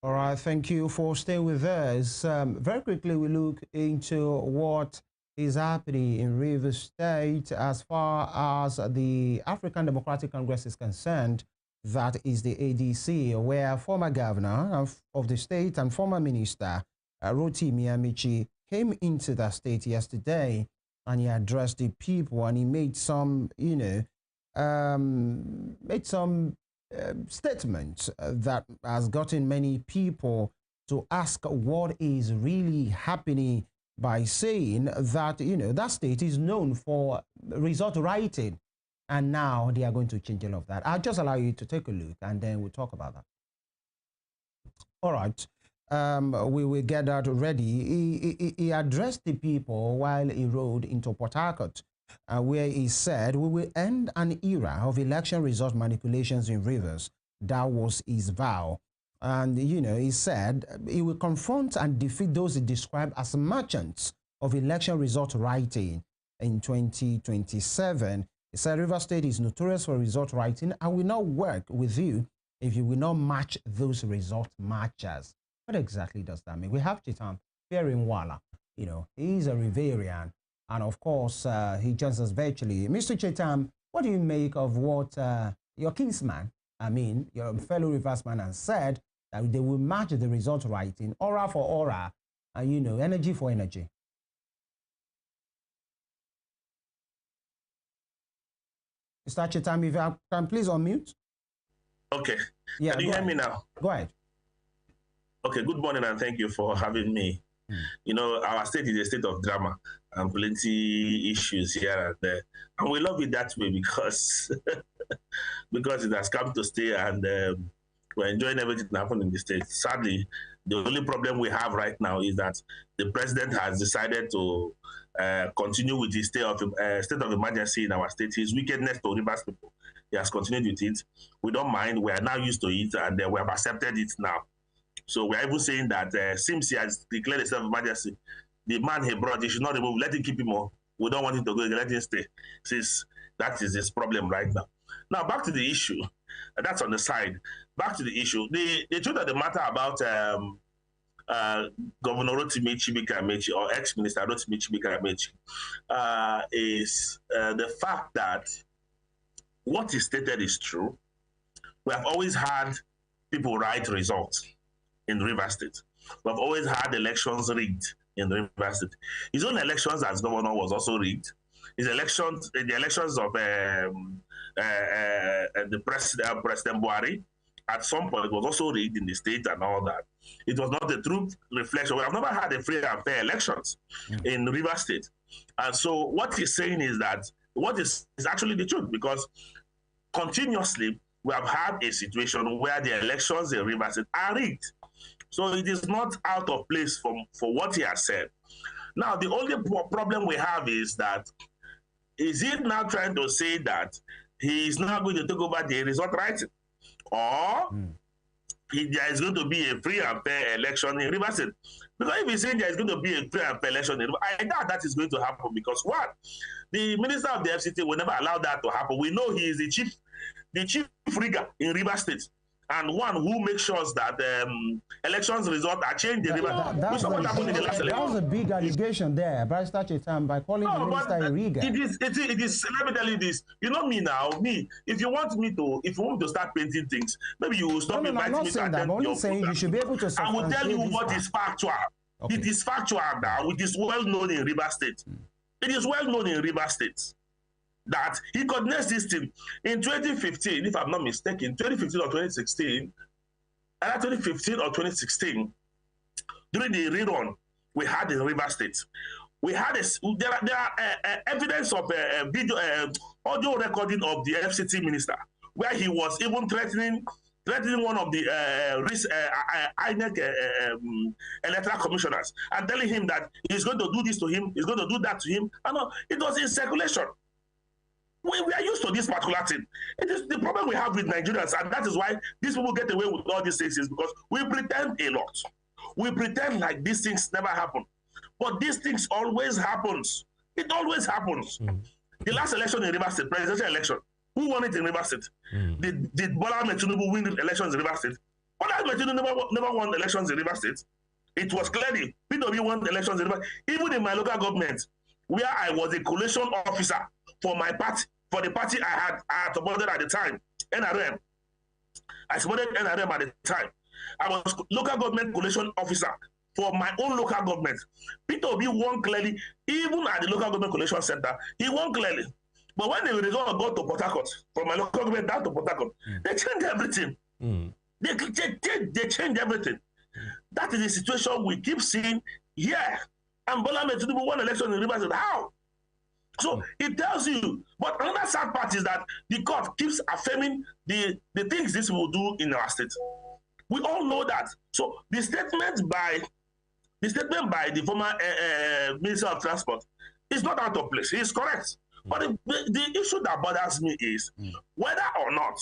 All right, thank you for staying with us. Very quickly, we look into what is happening in Rivers State as far as the African Democratic Congress is concerned. That is the ADC, where former governor of the state and former minister Rotimi Amaechi came into the state yesterday, and he addressed the people, and he made some, statement that has gotten many people to ask what is really happening, by saying that, that state is known for result writing, and now they are going to change all of that. I'll just allow you to take a look, and then we'll talk about that. All right. We will get that ready. He addressed the people while he rode into Port Harcourt, where he said, "We will end an era of election result manipulations in Rivers." That was his vow. And, he said he will confront and defeat those he described as merchants of election result writing in 2027. He said, "Rivers State is notorious for result writing. I will not work with you if you will not match those result matchers." What exactly does that mean? We have CHETAM here in NWALA. He's a Riverian. And of course, he joins us virtually. Mr. CHETAM, what do you make of what your kinsman, your fellow Riversman, has said, that they will match the result writing, aura for aura, and, energy for energy? Mr. CHETAM, if you can please unmute. Okay. Yeah, can you hear me now? Go ahead. Okay, good morning and thank you for having me. Our state is a state of drama and plenty issues here and there. And we love it that way because because it has come to stay, and we're enjoying everything that happened in the state. Sadly, the only problem we have right now is that the president has decided to continue with the state of emergency in our state. His wickedness to Rivers people, he has continued with it. We don't mind. We are now used to it, and we have accepted it now. So we're even saying that since he has declared a state of emergency, the man he brought, he should not remove. Let him keep him on. We don't want him to go. Let him stay. Since that is his problem right now. Now back to the issue. That's on the side. Back to the issue. The truth of the matter about Governor Rotimi Amaechi, or ex-minister Rotimi Amaechi, is the fact that what he stated is true. We have always had people write results in Rivers State. We have always had elections rigged in Rivers State. His own elections as governor was also rigged. His elections, the elections of the President Buhari, at some point was also rigged in the state and all that. It was not a true reflection. We have never had a free and fair elections in Rivers State. And so what he's saying is that what is actually the truth, because continuously we have had a situation where the elections in Rivers State are rigged. So it is not out of place for what he has said. Now, the only problem we have is that, is he now trying to say that he is now going to take over the result writing? Or there is going to be a free and fair election in Rivers State? Because if he's saying there is going to be a free and fair election in Rivers, I doubt that is going to happen, because one, the minister of the FCT will never allow that to happen. We know he is the chief rigger in Rivers State, and one who makes sure that elections results are changed in Rivers. That was a big allegation there, Barrister CHETAM, by calling the minister a rigger. It is. Let me tell you this. You know me now. If you want me to start painting things, maybe you will stop me. I'm not saying that. I'm only saying you should be able to. I will tell you what is factual. Okay. It is factual now. It is well known in Rivers State. It is well known in Rivers State that he coordinates this thing. In 2015, if I'm not mistaken, 2015 or 2016, 2015 or 2016, during the rerun we had in Rivers State, we had there are evidence of video, audio recording of the FCT minister, where he was even threatening one of the INEC electoral commissioners, and telling him that he's going to do this to him, he's going to do that to him. And it was in circulation. We are used to this particular thing. It is the problem we have with Nigerians, and that is why these people get away with all these things, is because we pretend a lot. We pretend like these things never happen. But these things always happens. It always happens. The last election in Rivers State, presidential election, who won it in Rivers State? Did Bola Ahmed Tinubu win the elections in Rivers State? Bola Tinubu never won elections in Rivers State. It was clearly PW won elections in Rivers. Even in my local government, where I was a collation officer for my party, for the party I had supported at the time, NRM. I supported NRM at the time. I was local government collation officer for my own local government. Peter Obi won clearly, even at the local government collation center, he won clearly. But when the result got to Port Harcourt, from my local government down to Port Harcourt, they changed everything. They changed everything. That is the situation we keep seeing here. And Bola Tinubu won election in Rivers State. How? So it tells you, but another sad part is that the court keeps affirming the things this will do in our state. We all know that. So the statement by the former Minister of Transport is not out of place. He is correct. But the issue that bothers me is whether or not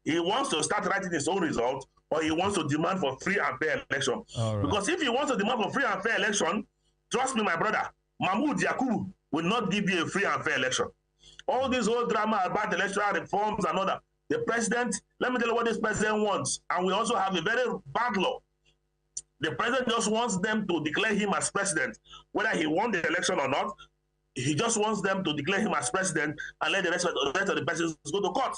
he wants to start writing his own result or he wants to demand for free and fair election. Right. Because if he wants to demand for free and fair election, trust me, my brother, Mahmoud Yakubu will not give you a free and fair election. All this whole drama about electoral reforms and all that, the president, let me tell you what this president wants. And we also have a very bad law. The president just wants them to declare him as president, whether he won the election or not. He just wants them to declare him as president and let the rest of the presidents go to court.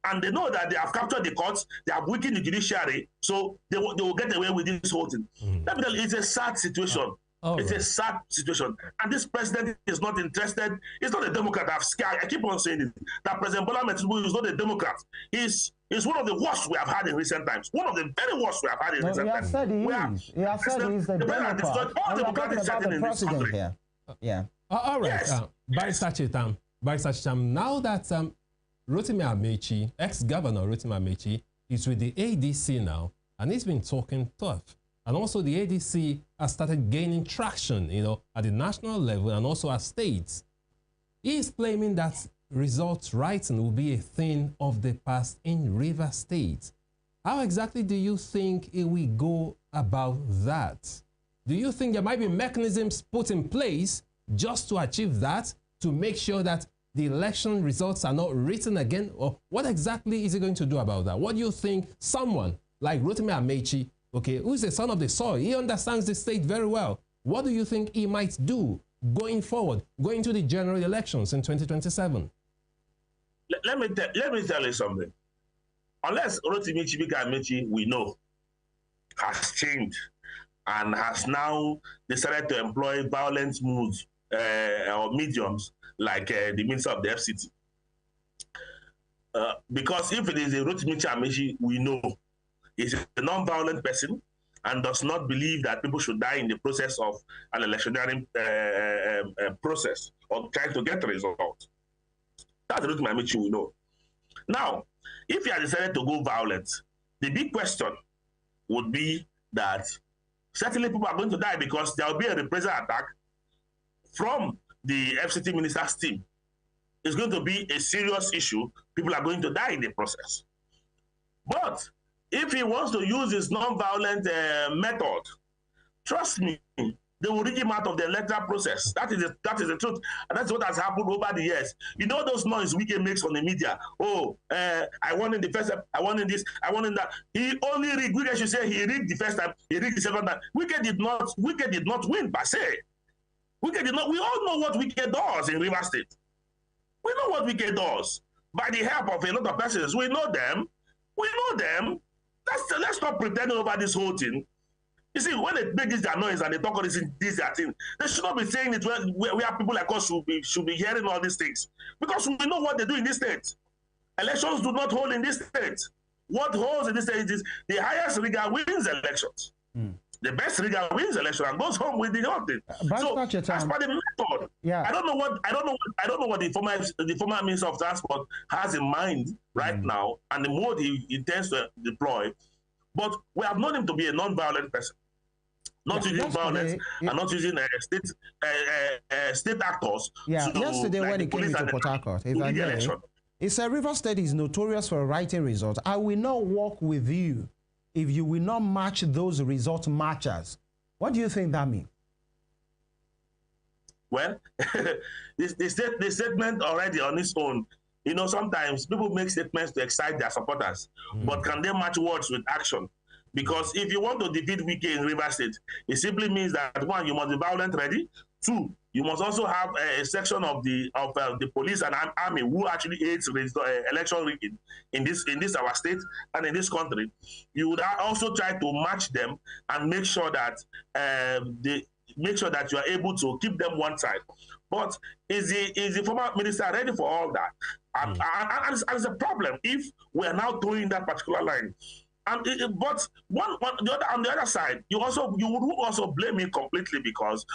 And they know that they have captured the courts, they have weakened the judiciary, so they will get away with this whole thing. Let me tell you, it's a sad situation. It's a sad situation. And this president is not interested. He's not a Democrat. I keep on saying it, that President Bola Tinubu is not a Democrat. He's one of the worst we have had in recent times. One of the very worst we have had in recent times. He has said he's a Democrat. All democratic setting in this country. Here. Yeah. All right. Yes. Barrister CHETAM, now that Rotimi Amaechi, ex-governor Rotimi Amaechi, is with the ADC now, and he's been talking tough. And also the ADC has started gaining traction, at the national level and also at states. He is claiming that results writing will be a thing of the past in Rivers State. How exactly do you think it will go about that? Do you think there might be mechanisms put in place just to achieve that, to make sure that the election results are not written again? Or what exactly is he going to do about that? What do you think someone like Rotimi Amaechi, who is a son of the soil, he understands the state very well, what do you think he might do going forward, going to the general elections in 2027? Let me tell you something. Unless Rotimi Amaechi, we know, has changed and has now decided to employ violent moods or mediums like the Minister of the FCT. Because if it is a Rotimi Amaechi, we know he's a non-violent person and does not believe that people should die in the process of an electioneering process or trying to get a result. That's the Rotimi Amaechi we know. Now, if he had decided to go violent, the big question would be that certainly people are going to die because there will be a reprisal attack from the FCT minister's team. It's going to be a serious issue. People are going to die in the process. But if he wants to use his non-violent method, trust me, they will rig him out of the electoral process. That is the truth. And that's what has happened over the years. You know those noise Wike makes on the media. Oh, I won in the first time, I won in this, I won in that. He only rigged. Wike should say he rigged the first time, he rigged the second time. Wike did not win per se. Wike did not. We all know what Wike does in Rivers State. We know what Wike does. By the help of a lot of persons. We know them. Let's stop pretending over this whole thing. You see, when they make this their noise and they talk all this their thing, they should not be saying it where people like us should be hearing all these things. Because we know what they do in this state. Elections do not hold in this state. What holds in this state is the highest rigger wins elections. The best rigger wins election and goes home with the whole thing. So as per the method, I don't know what the former Minister of Transport has in mind right now and the mode he intends to deploy. But we have known him to be a non-violent person, not using violence and not using state actors. Yesterday when he came into Port Harcourt, he said Rivers State is notorious for writing results. I will not work with you if you will not match those result matchers. What do you think that means? Well, the statement already on its own, sometimes people make statements to excite their supporters, but can they match words with action? Because if you want to defeat Wike in Rivers State, it simply means that, one, you must be violent ready. Two, you must also have a section of the police and army who actually aids election rigging in this our state and in this country. You would also try to match them and make sure that you are able to keep them one side. But is the former minister ready for all that? And it's a problem if we are now throwing that particular line. But on the other side, you would also blame me completely, because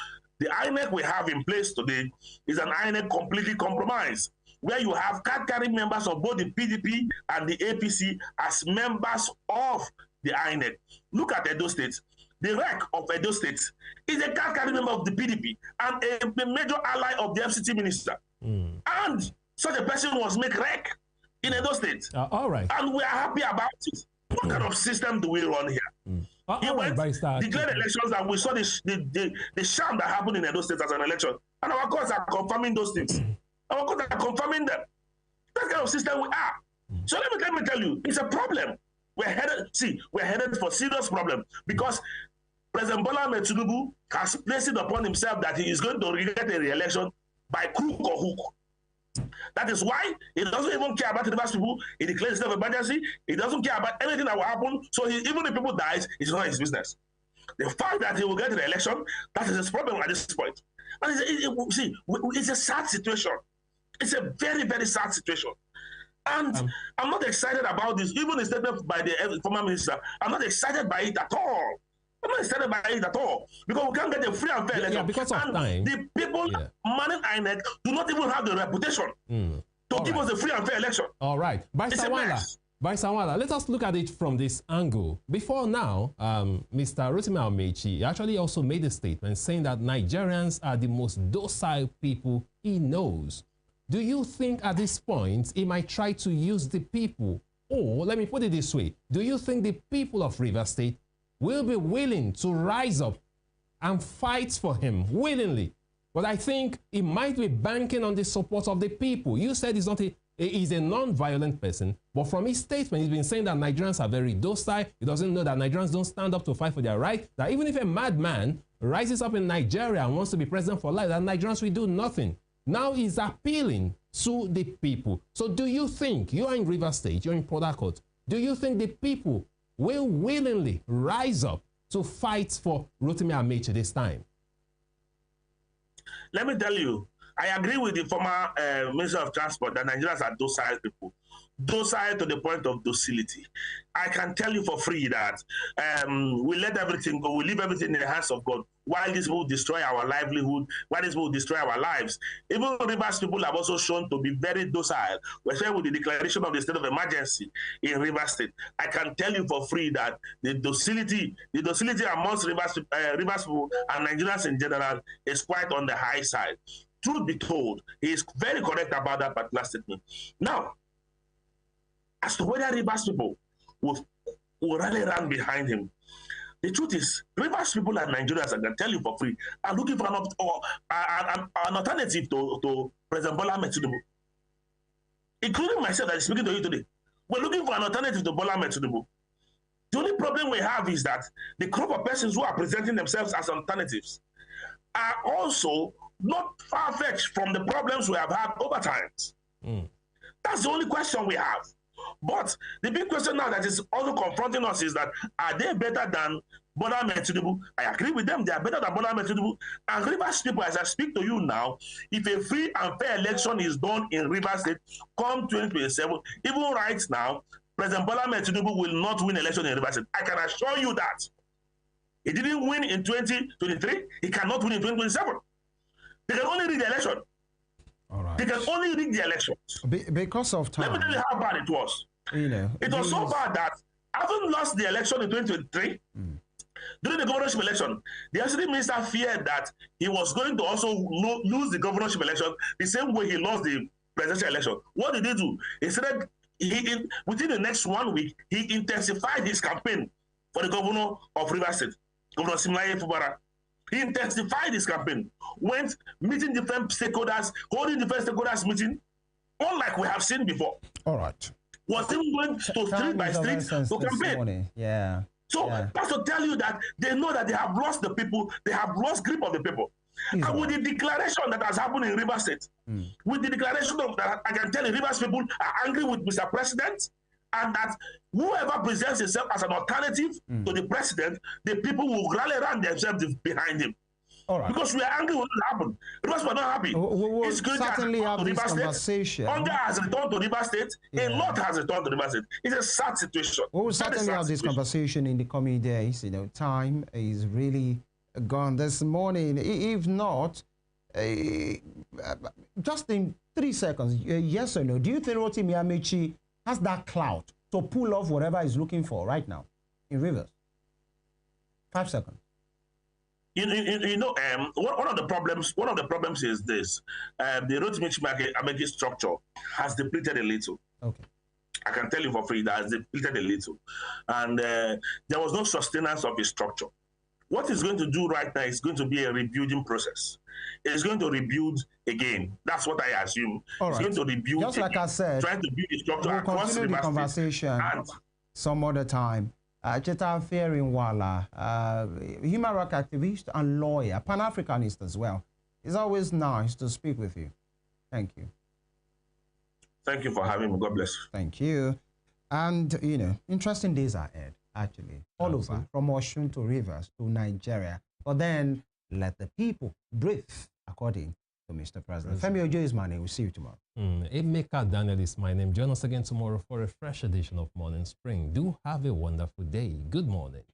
the INEC we have in place today is an INEC completely compromised, where you have card-carrying members of both the PDP and the APC as members of the INEC. Look at Edo State. The REC of Edo State is a card-carrying member of the PDP and a major ally of the FCT minister. And such a person was made REC in Edo State. All right. And we are happy about it. What kind of system do we run here? He went, declared elections, and we saw the sham that happened in Edo State as an election. And our courts are confirming those things. Our courts are confirming them. That kind of system we are. So let me tell you, it's a problem. We're headed for serious problem, because President Bola Ahmed Tinubu has placed it upon himself that he is going to get a re-election by crook or hook. That is why he doesn't even care about the Rivers people. He declares state of emergency. He doesn't care about anything that will happen. So even if people dies, it's not his business. The fact that he will get the election, that is his problem at this point. And it's a sad situation. It's a very, very sad situation. And I'm not excited about this. Even the statement by the former minister, I'm not excited by it at all. I'm not excited by it at all, because we can't get a free and fair election. Because of time. The people manning INEC do not even have the reputation to give us a free and fair election. All right. By NWALA, let us look at it from this angle. Before now, Mr. Rotimi Amaechi actually also made a statement saying that Nigerians are the most docile people he knows. Do you think at this point he might try to use the people? Or, let me put it this way, do you think the people of Rivers State will be willing to rise up and fight for him willingly? But I think he might be banking on the support of the people. You said he's a non-violent person, but from his statement, he's been saying that Nigerians are very docile. He doesn't know that Nigerians don't stand up to fight for their right, that even if a madman rises up in Nigeria and wants to be president for life, that Nigerians will do nothing. Now he's appealing to the people. So do you think, you're in Rivers State, you're in Port Harcourt, do you think the people will willingly rise up to fight for Rotimi Amaechi this time? Let me tell you, I agree with the former Minister of Transport that Nigerians are docile people. Docile to the point of docility. I can tell you for free that we let everything go, we leave everything in the hands of God, while this will destroy our livelihood, while this will destroy our lives. Even Rivers people have also shown to be very docile, especially with the declaration of the state of emergency in Rivers State. I can tell you for free that the docility amongst Rivers people and Nigerians in general is quite on the high side. Truth be told, he is very correct about that particular statement. Now, as to whether Rivers people will really run behind him, the truth is, Rivers people and Nigerians, I can tell you for free, are looking for an alternative to President Bola Ahmed Tinubu, including myself that is speaking to you today. We're looking for an alternative to Bola Ahmed Tinubu. The only problem we have is that the group of persons who are presenting themselves as alternatives are also not far-fetched from the problems we have had over time. That's the only question we have. But the big question now that is also confronting us is that, are they better than Bola Ahmed Tinubu? I agree with them, they are better than Bola Ahmed Tinubu. And Rivers people, as I speak to you now, if a free and fair election is done in Rivers State come 2027, even right now, President Bola Ahmed Tinubu will not win election in Rivers State. I can assure you that. He didn't win in 2023, he cannot win in 2027. They can only rig the election. All right. They can only rig the elections. Because of time. Let me tell you how bad it was. It was so bad that, having lost the election in 2023, during the governorship election, the FCT minister feared that he was going to also lose the governorship election the same way he lost the presidential election. What did he do? Instead, within the next 1 week, he intensified his campaign for the governor of Rivers State, Governor Siminaye Fubara. He intensified his campaign, went meeting different stakeholders, holding different stakeholders meeting, unlike we have seen before. All right. Was even going to street by street to campaign. Yeah. So that's to tell you that they know that they have lost the people, they have lost grip of the people. And with the declaration that has happened in Rivers State, with the declaration of that, I can tell you Rivers people are angry with Mr. President, and that whoever presents himself as an alternative to the president, the people will rally around themselves behind him. All right. Because we are angry with what happened. Rivers were not happy. We'll certainly have this conversation. Hunger has returned to Rivers State. A lot has returned to Rivers State. It's a sad situation. We will certainly have this conversation in the coming days. You know, time is really gone this morning. If not, just in 3 seconds, yes or no, do you think Rotimi Amaechi has that clout to pull off whatever he's looking for right now in Rivers? 5 seconds. You know, one of the problems is this: the Rotimi Amaechi structure has depleted a little. Okay, I can tell you for free that has depleted a little, and there was no sustenance of his structure. What he's going to do right now is going to be a rebuilding process. It's going to rebuild again. That's what I assume. All right. It's going to rebuild. Just like I said, trying to build the structure we'll across continue the conversation some other time. CHETAM fair in NWALA, human rights activist and lawyer, Pan-Africanist as well. It's always nice to speak with you. Thank you. Thank you for having me. God bless you. Thank you. And, you know, interesting days ahead, actually, all over, from Osun to Rivers to Nigeria. But then let the people breathe, according to Mr. President. Femi Ojo is my name. We'll see you tomorrow. Daniel is my name. Join us again tomorrow for a fresh edition of Morning Spring. Do have a wonderful day. Good morning.